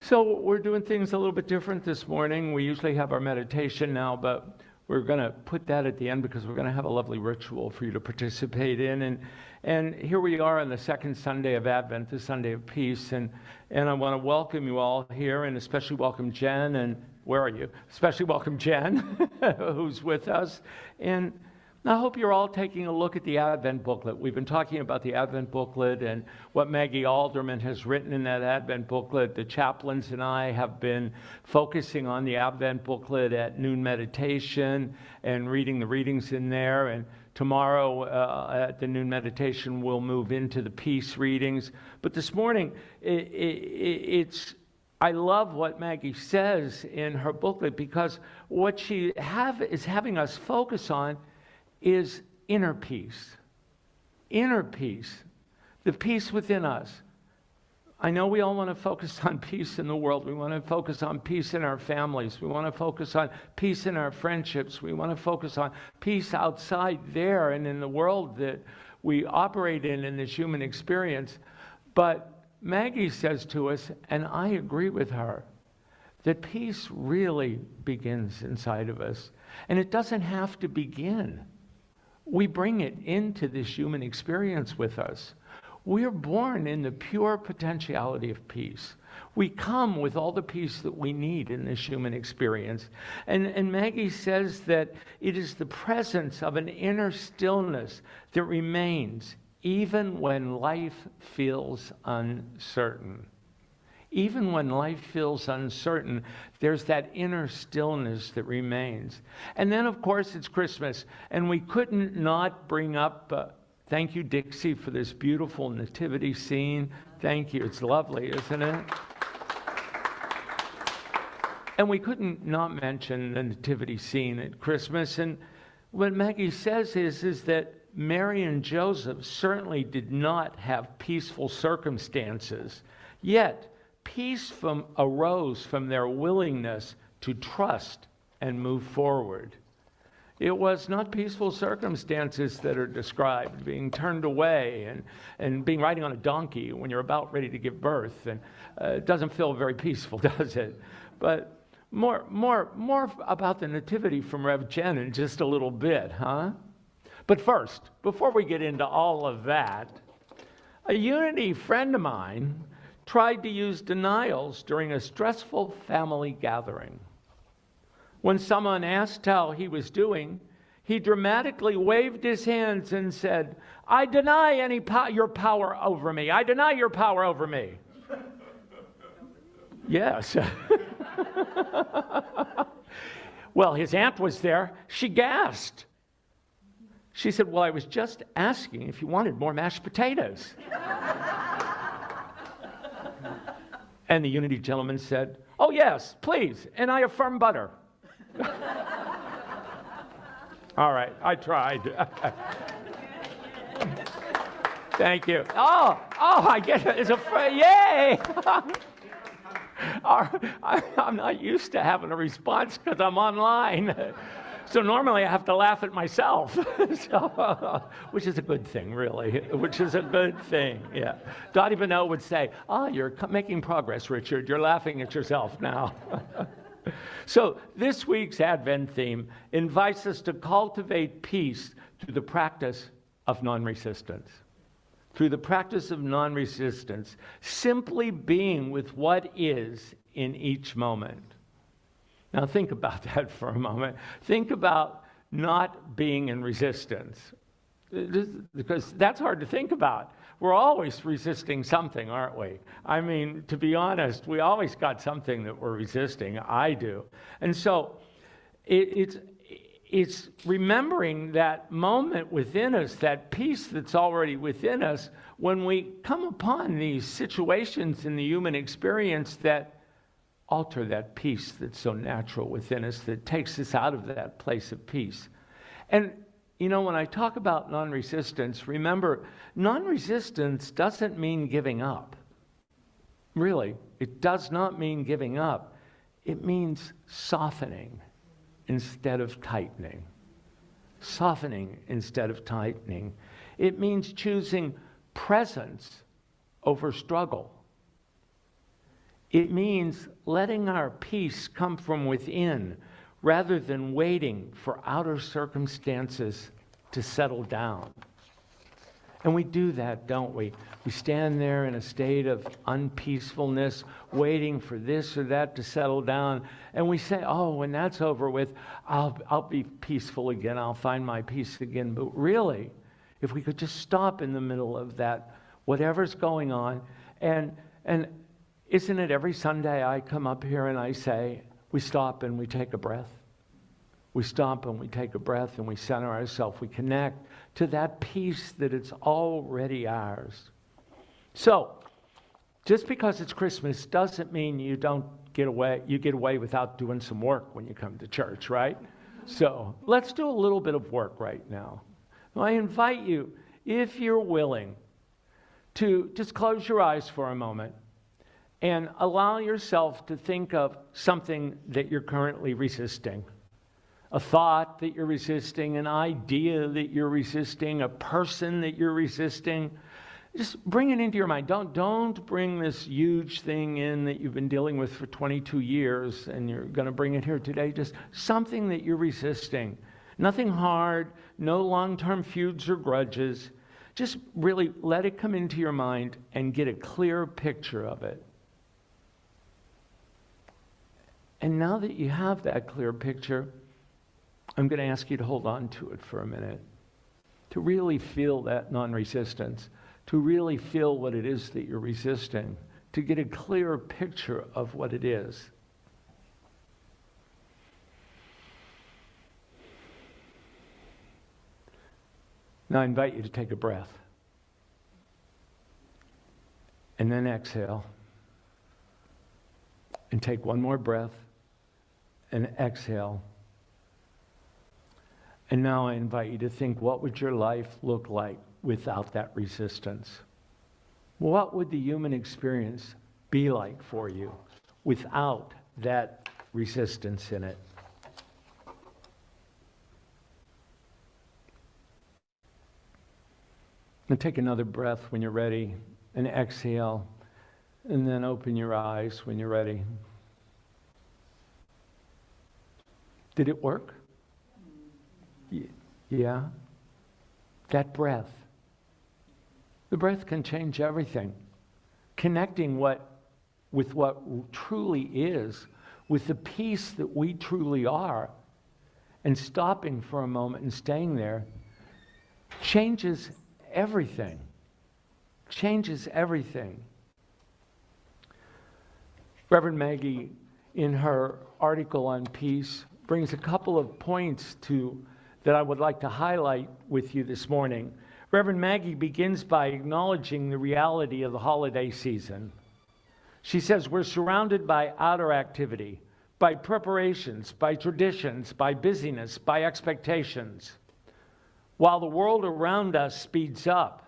So we're doing things a little bit different this morning. We usually have our meditation now, but we're going to put that at the end because we're going to have a lovely ritual for you to participate in. And here we are on the second Sunday of Advent, the Sunday of Peace. And I want to welcome you all here, and especially welcome Jen. And where are you? Especially welcome Jen, who's with us. And I hope you're all taking a look at the Advent booklet. We've been talking about the Advent booklet and what Maggie Alderman has written in that Advent booklet. The chaplains and I have been focusing on the Advent booklet at noon meditation and reading the readings in there. And tomorrow at the noon meditation, we'll move into the peace readings. But this morning, I love what Maggie says in her booklet, because what she is having us focus on is inner peace. Inner peace. The peace within us. I know we all want to focus on peace in the world. We want to focus on peace in our families. We want to focus on peace in our friendships. We want to focus on peace outside there and in the world that we operate in this human experience. But Maggie says to us, and I agree with her, that peace really begins inside of us. And it doesn't have to begin. We bring it into this human experience with us. We're born in the pure potentiality of peace. We come with all the peace that we need in this human experience. And Maggie says that it is the presence of an inner stillness that remains even when life feels uncertain. Even when life feels uncertain, there's that inner stillness that remains. And then, of course, it's Christmas, and we couldn't not bring up, thank you, Dickey, for this beautiful nativity scene. Thank you. It's lovely, isn't it? And we couldn't not mention the nativity scene at Christmas. And what Maggie says is that Mary and Joseph certainly did not have peaceful circumstances, yet peace arose from their willingness to trust and move forward. It was not peaceful circumstances that are described, being turned away and being riding on a donkey when you're about ready to give birth. And it doesn't feel very peaceful, does it? But more about the nativity from Rev Jen in just a little bit, huh? But first, before we get into all of that, a Unity friend of mine tried to use denials during a stressful family gathering. When someone asked how he was doing, he dramatically waved his hands and said, "I deny your power over me. I deny your power over me." Yes. Well, his aunt was there. She gasped. She said, "Well, I was just asking if you wanted more mashed potatoes." And the Unity gentleman said, "Oh, yes, please, and I affirm butter." All right, I tried. Thank you. Oh, I get it. It's yay! I'm not used to having a response because I'm online. So normally I have to laugh at myself, which is a good thing, really, which is a good thing, yeah. Dottie Bonneau would say, you're making progress, Richard. You're laughing at yourself now. So this week's Advent theme invites us to cultivate peace through the practice of non-resistance. Through the practice of non-resistance, simply being with what is in each moment. Now think about that for a moment. Think about not being in resistance, because that's hard to think about. We're always resisting something, aren't we? I mean, to be honest, we always got something that we're resisting. I do. And so it's remembering that moment within us, that peace that's already within us, when we come upon these situations in the human experience that alter that peace that's so natural within us, that takes us out of that place of peace. And, you know, when I talk about non-resistance, remember, non-resistance doesn't mean giving up. Really, it does not mean giving up. It means softening instead of tightening. Softening instead of tightening. It means choosing presence over struggle. It means letting our peace come from within rather than waiting for outer circumstances to settle down. And we do that, don't we? We stand there in a state of unpeacefulness, waiting for this or that to settle down. And we say, oh, when that's over with, I'll be peaceful again. I'll find my peace again. But really, if we could just stop in the middle of that, whatever's going on. And isn't it every Sunday I come up here and I say, we stop and we take a breath? We stop and we take a breath and we center ourselves. We connect to that peace that it's already ours. So, just because it's Christmas doesn't mean you get away without doing some work when you come to church, right? So, let's do a little bit of work right now. I invite you, if you're willing, to just close your eyes for a moment and allow yourself to think of something that you're currently resisting. A thought that you're resisting, an idea that you're resisting, a person that you're resisting. Just bring it into your mind. Don't bring this huge thing in that you've been dealing with for 22 years and you're going to bring it here today. Just something that you're resisting. Nothing hard, no long-term feuds or grudges. Just really let it come into your mind and get a clear picture of it. And now that you have that clear picture, I'm going to ask you to hold on to it for a minute, to really feel that non-resistance, to really feel what it is that you're resisting, to get a clearer picture of what it is. Now I invite you to take a breath, and then exhale, and take one more breath, and exhale. And now I invite you to think, what would your life look like without that resistance? What would the human experience be like for you without that resistance in it? And take another breath when you're ready, and exhale, and then open your eyes when you're ready. Did it work? Yeah? That breath. The breath can change everything. Connecting with what truly is, with the peace that we truly are, and stopping for a moment and staying there, changes everything. Changes everything. Reverend Maggie, in her article on peace, brings a couple of points that I would like to highlight with you this morning. Reverend Maggie begins by acknowledging the reality of the holiday season. She says, we're surrounded by outer activity, by preparations, by traditions, by busyness, by expectations. While the world around us speeds up,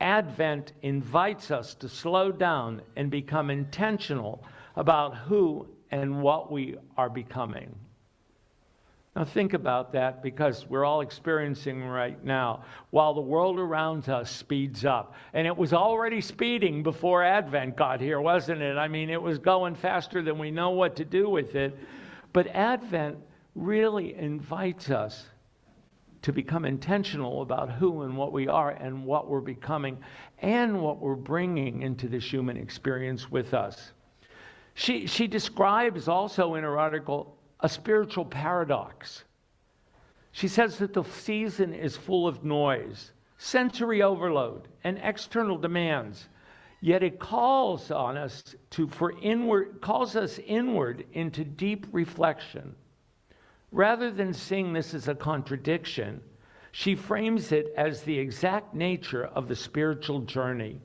Advent invites us to slow down and become intentional about who and what we are becoming. Now think about that, because we're all experiencing right now, while the world around us speeds up. And it was already speeding before Advent got here, wasn't it? I mean, it was going faster than we know what to do with it. But Advent really invites us to become intentional about who and what we are and what we're becoming and what we're bringing into this human experience with us. She describes also in her article a spiritual paradox. She says that the season is full of noise, sensory overload, and external demands, yet it calls on us calls us inward into deep reflection. Rather than seeing this as a contradiction, she frames it as the exact nature of the spiritual journey,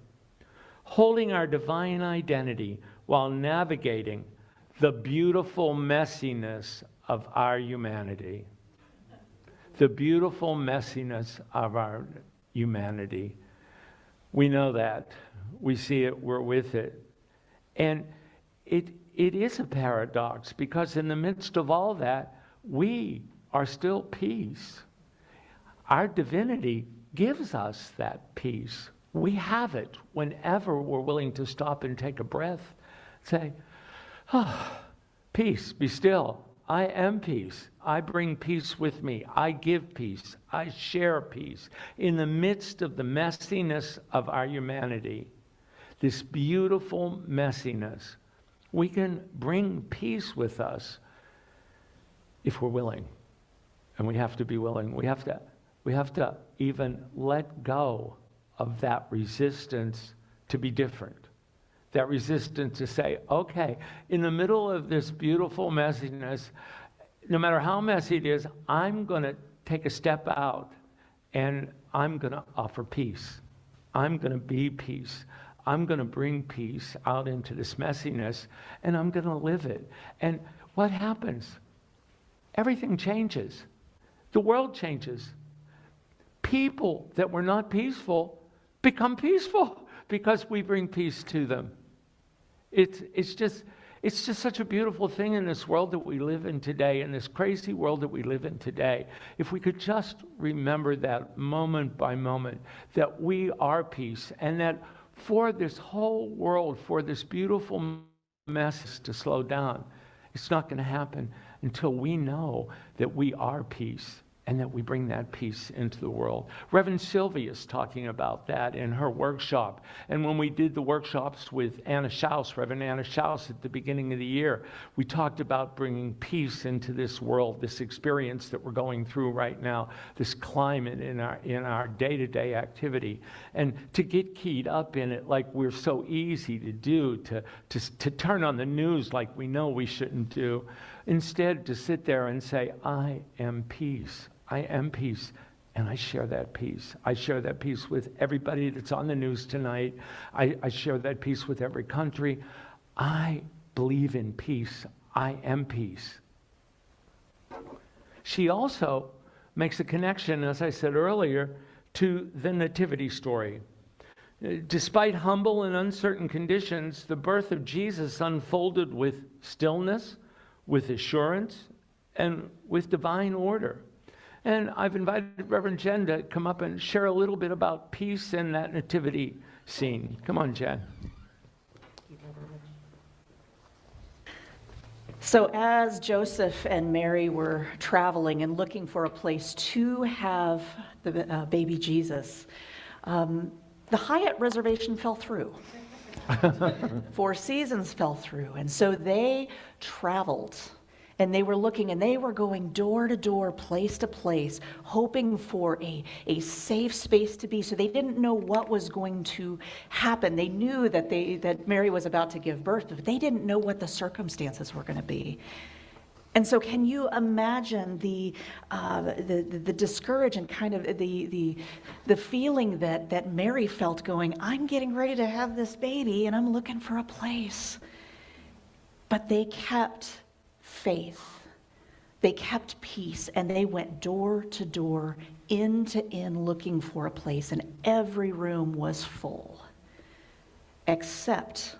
holding our divine identity while navigating the beautiful messiness of our humanity. The beautiful messiness of our humanity. We know that. We see it. We're with it. And it is a paradox, because in the midst of all that, we are still peace. Our divinity gives us that peace. We have it whenever we're willing to stop and take a breath. Say, oh, peace, be still. I am peace. I bring peace with me. I give peace. I share peace. In the midst of the messiness of our humanity, this beautiful messiness, we can bring peace with us if we're willing. And we have to be willing. We have to even let go of that resistance to be different. That resistance to say, okay, in the middle of this beautiful messiness, no matter how messy it is, I'm going to take a step out and I'm going to offer peace. I'm going to be peace. I'm going to bring peace out into this messiness, and I'm going to live it. And what happens? Everything changes. The world changes. People that were not peaceful become peaceful because we bring peace to them. It's just such a beautiful thing in this world that we live in today, in this crazy world that we live in today. If we could just remember that moment by moment, that we are peace, and that for this whole world, for this beautiful mess to slow down, it's not going to happen until we know that we are peace and that we bring that peace into the world. Reverend Sylvia is talking about that in her workshop. And when we did the workshops with Anna Schaus, Reverend Anna Schaus, at the beginning of the year, we talked about bringing peace into this world, this experience that we're going through right now, this climate in our day-to-day activity. And to get keyed up in it like we're so easy to do, to turn on the news like we know we shouldn't do, instead to sit there and say, I am peace. I am peace, and I share that peace. I share that peace with everybody that's on the news tonight. I share that peace with every country. I believe in peace. I am peace. She also makes a connection, as I said earlier, to the nativity story. Despite humble and uncertain conditions, the birth of Jesus unfolded with stillness, with assurance, and with divine order. And I've invited Reverend Jen to come up and share a little bit about peace in that nativity scene. Come on, Jen. So as Joseph and Mary were traveling and looking for a place to have the baby Jesus, the Hyatt reservation fell through. Four Seasons fell through. And so they traveled. And they were looking, and they were going door to door, place to place, hoping for a safe space to be. So they didn't know what was going to happen. They knew that Mary was about to give birth, but they didn't know what the circumstances were going to be. And so, can you imagine the discouragement, kind of the feeling that Mary felt, going, I'm getting ready to have this baby, and I'm looking for a place. But they kept faith. They kept peace, and they went door to door, inn to inn, looking for a place, and every room was full. Except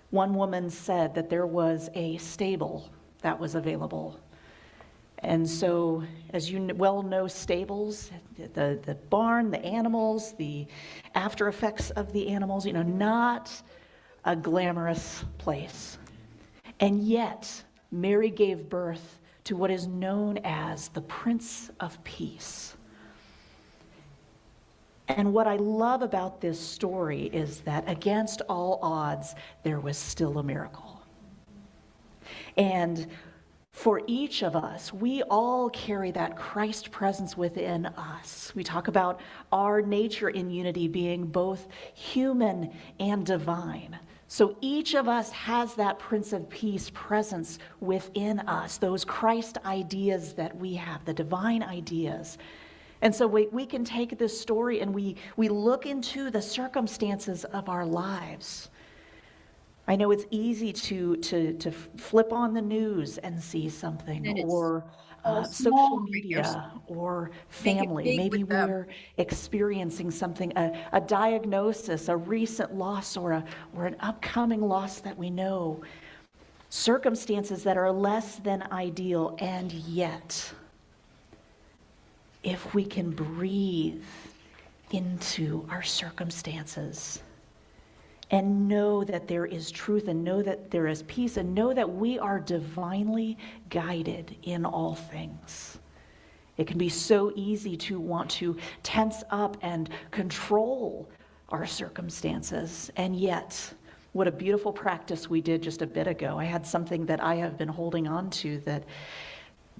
one woman said that there was a stable that was available. And so, as you well know, stables, the barn, the animals, the after effects of the animals, not a glamorous place. And yet, Mary gave birth to what is known as the Prince of Peace. And what I love about this story is that against all odds, there was still a miracle. And for each of us, we all carry that Christ presence within us. We talk about our nature in unity being both human and divine. So each of us has that Prince of Peace presence within us, those Christ ideas that we have, the divine ideas. And so we can take this story and we look into the circumstances of our lives. I know it's easy to flip on the news and see something, or social media, or family. Maybe we're experiencing something, a diagnosis, a recent loss, or an upcoming loss that we know. Circumstances that are less than ideal, and yet, if we can breathe into our circumstances and know that there is truth, and know that there is peace, and know that we are divinely guided in all things. It can be so easy to want to tense up and control our circumstances, and yet, what a beautiful practice we did just a bit ago. I had something that I have been holding on to that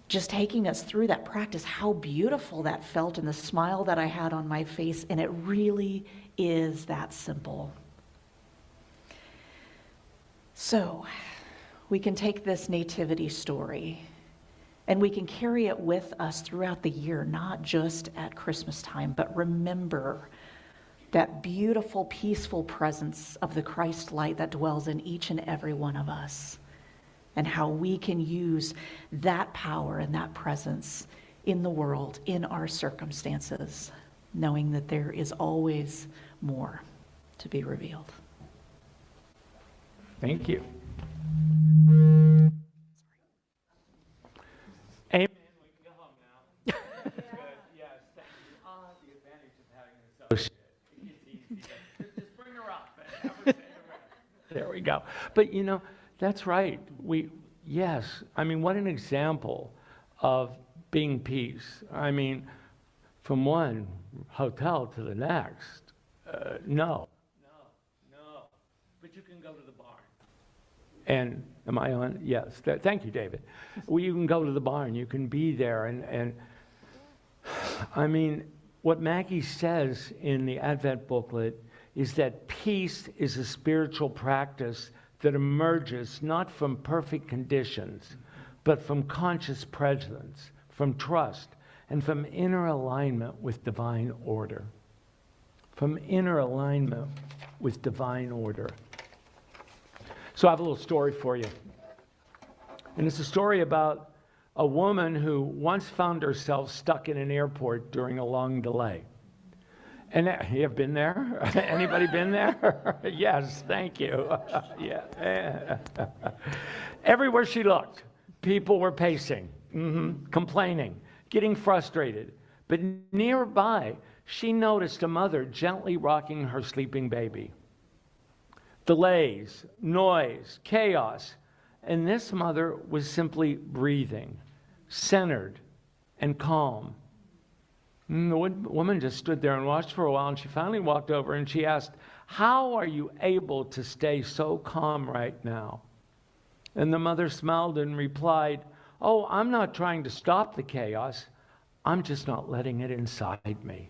just taking us through that practice, how beautiful that felt, and the smile that I had on my face, and it really is that simple. So, we can take this nativity story and we can carry it with us throughout the year, not just at Christmas time, but remember that beautiful, peaceful presence of the Christ light that dwells in each and every one of us, and how we can use that power and that presence in the world, in our circumstances, knowing that there is always more to be revealed. Thank you. Amen. We can go home now. That's good. Yes, thank you. The advantage of having an associate. It's easy. Just bring her up and have her say the rest. There we go. But that's right. Yes. I mean, what an example of being peace. I mean, from one hotel to the next. No. But you can go to the barn. And am I on? Yes. Thank you, David. Well, you can go to the barn. You can be there. And I mean, what Maggie says in the Advent booklet is that peace is a spiritual practice that emerges not from perfect conditions, but from conscious presence, from trust, and from inner alignment with divine order. From inner alignment with divine order. So I have a little story for you. And it's a story about a woman who once found herself stuck in an airport during a long delay. And you have been there? Anybody been there? Yes, thank you. Yeah. Everywhere she looked, people were pacing, complaining, getting frustrated. But nearby, she noticed a mother gently rocking her sleeping baby. Delays, noise, chaos, and this mother was simply breathing, centered and calm. And the woman just stood there and watched for a while, and she finally walked over and she asked, "How are you able to stay so calm right now?" And the mother smiled and replied, "Oh, I'm not trying to stop the chaos. I'm just not letting it inside me.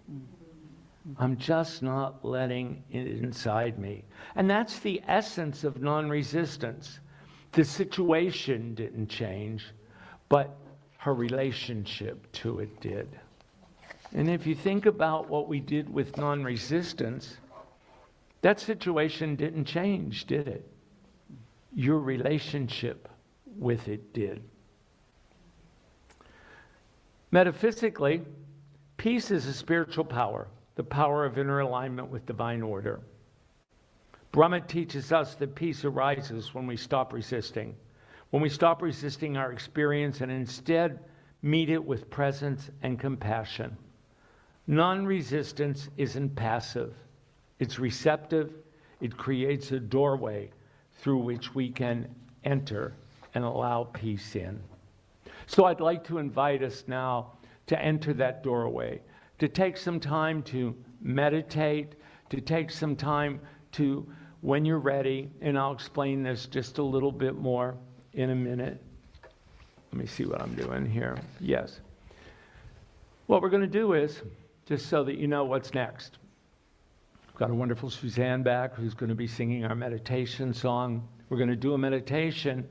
I'm just not letting it inside me." And that's the essence of non-resistance. The situation didn't change, but her relationship to it did. And if you think about what we did with non-resistance, that situation didn't change, did it? Your relationship with it did. Metaphysically, peace is a spiritual power, the power of inner alignment with divine order. Brahma teaches us that peace arises when we stop resisting. When we stop resisting our experience and instead meet it with presence and compassion. Non-resistance isn't passive. It's receptive. It creates a doorway through which we can enter and allow peace in. So I'd like to invite us now to enter that doorway, to take some time to meditate, to take some time to, when you're ready, and I'll explain this just a little bit more in a minute. Let me see what I'm doing here. Yes. What we're going to do is, just so that you know what's next, we've got a wonderful Suzanne back who's going to be singing our meditation song. We're going to do a meditation,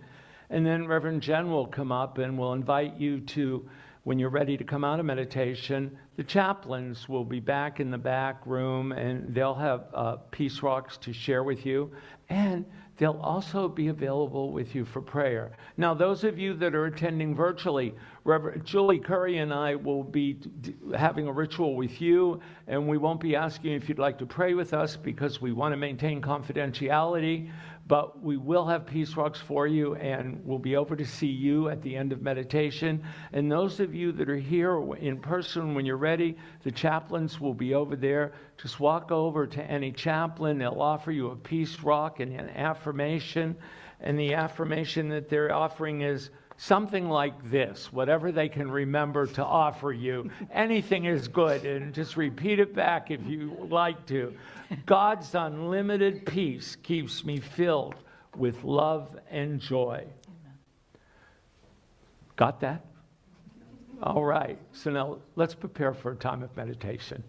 and then Reverend Jen will come up and we'll invite you to, when you're ready to come out of meditation, the chaplains will be back in the back room and they'll have peace rocks to share with you, and they'll also be available with you for prayer. Now, those of you that are attending virtually, Reverend Julie Curry and I will be having a ritual with you, and we won't be asking if you'd like to pray with us because we want to maintain confidentiality. But we will have peace rocks for you, and we'll be over to see you at the end of meditation. And those of you that are here in person, when you're ready, the chaplains will be over there. Just walk over to any chaplain. They'll offer you a peace rock and an affirmation. And the affirmation that they're offering is something like this, whatever they can remember to offer you. Anything is good, and just repeat it back if you like to. God's unlimited peace keeps me filled with love and joy. Amen. Got that? All right. So now let's prepare for a time of meditation.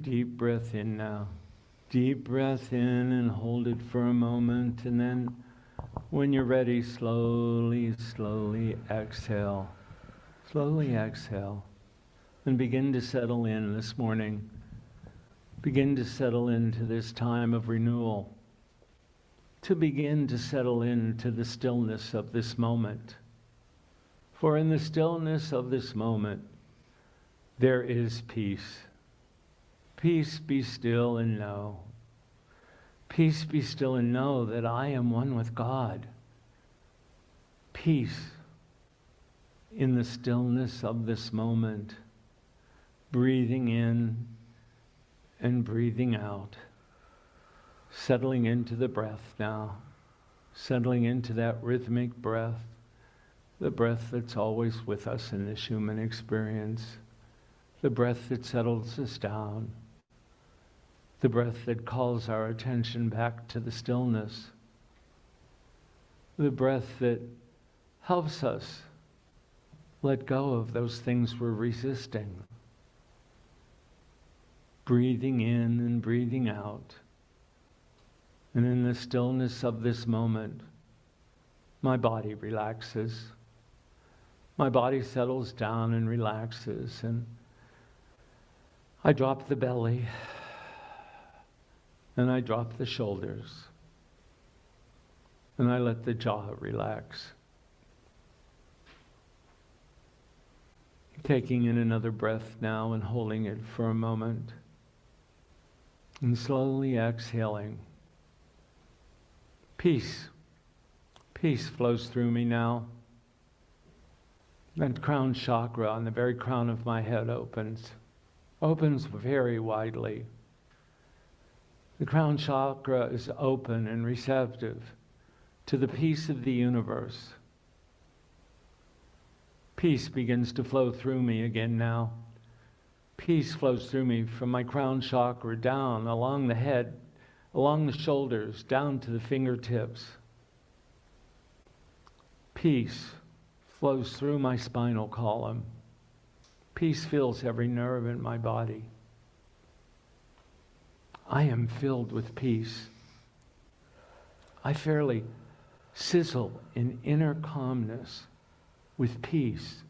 Deep breath in now. Deep breath in and hold it for a moment. And then when you're ready, slowly exhale. Slowly exhale. And begin to settle in this morning. Begin to settle into this time of renewal. To begin to settle into the stillness of this moment. For in the stillness of this moment, there is peace. Peace, be still and know. Peace, be still and know that I am one with God. Peace in the stillness of this moment. Breathing in and breathing out. Settling into the breath now. Settling into that rhythmic breath. The breath that's always with us in this human experience. The breath that settles us down. The breath that calls our attention back to the stillness. The breath that helps us let go of those things we're resisting. Breathing in and breathing out. And in the stillness of this moment, my body relaxes. My body settles down and relaxes, and I drop the belly. And I drop the shoulders. And I let the jaw relax. Taking in another breath now and holding it for a moment. And slowly exhaling. Peace. Peace flows through me now. That crown chakra on the very crown of my head opens. Opens very widely. The crown chakra is open and receptive to the peace of the universe. Peace begins to flow through me again now. Peace flows through me from my crown chakra down, along the head, along the shoulders, down to the fingertips. Peace flows through my spinal column. Peace fills every nerve in my body. I am filled with peace. I fairly sizzle in inner calmness with peace.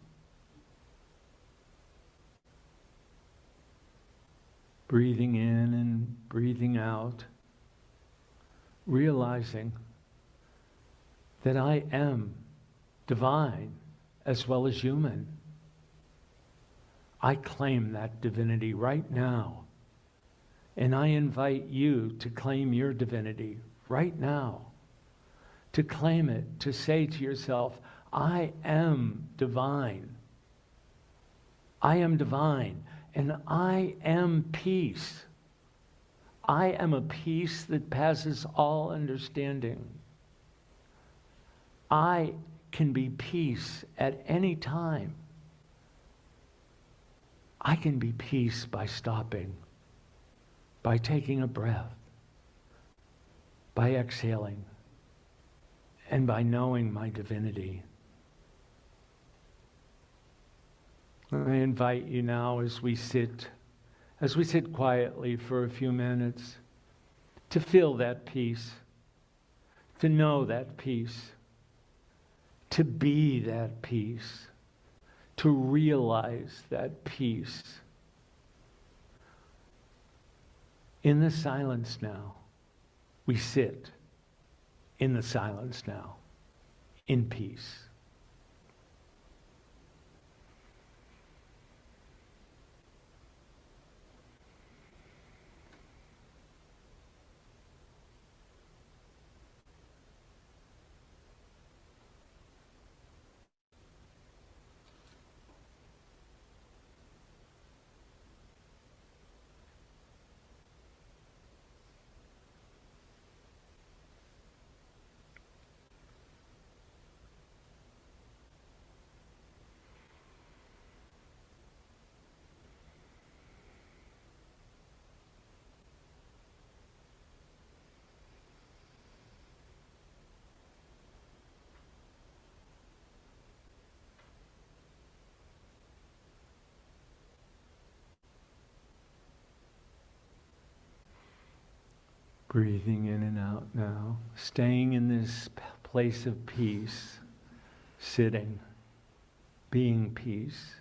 Breathing in and breathing out, realizing that I am divine as well as human. I claim that divinity right now, and I invite you to claim your divinity right now, to claim it, to say to yourself, I am divine. I am divine. And I am peace. I am a peace that passes all understanding. I can be peace at any time. I can be peace by stopping, by taking a breath, by exhaling, and by knowing my divinity. I invite you now as we sit quietly for a few minutes, to feel that peace, to know that peace, to be that peace, to realize that peace. In the silence now, we sit in the silence now, in peace. Breathing in and out now, staying in this place of peace, sitting, being peace.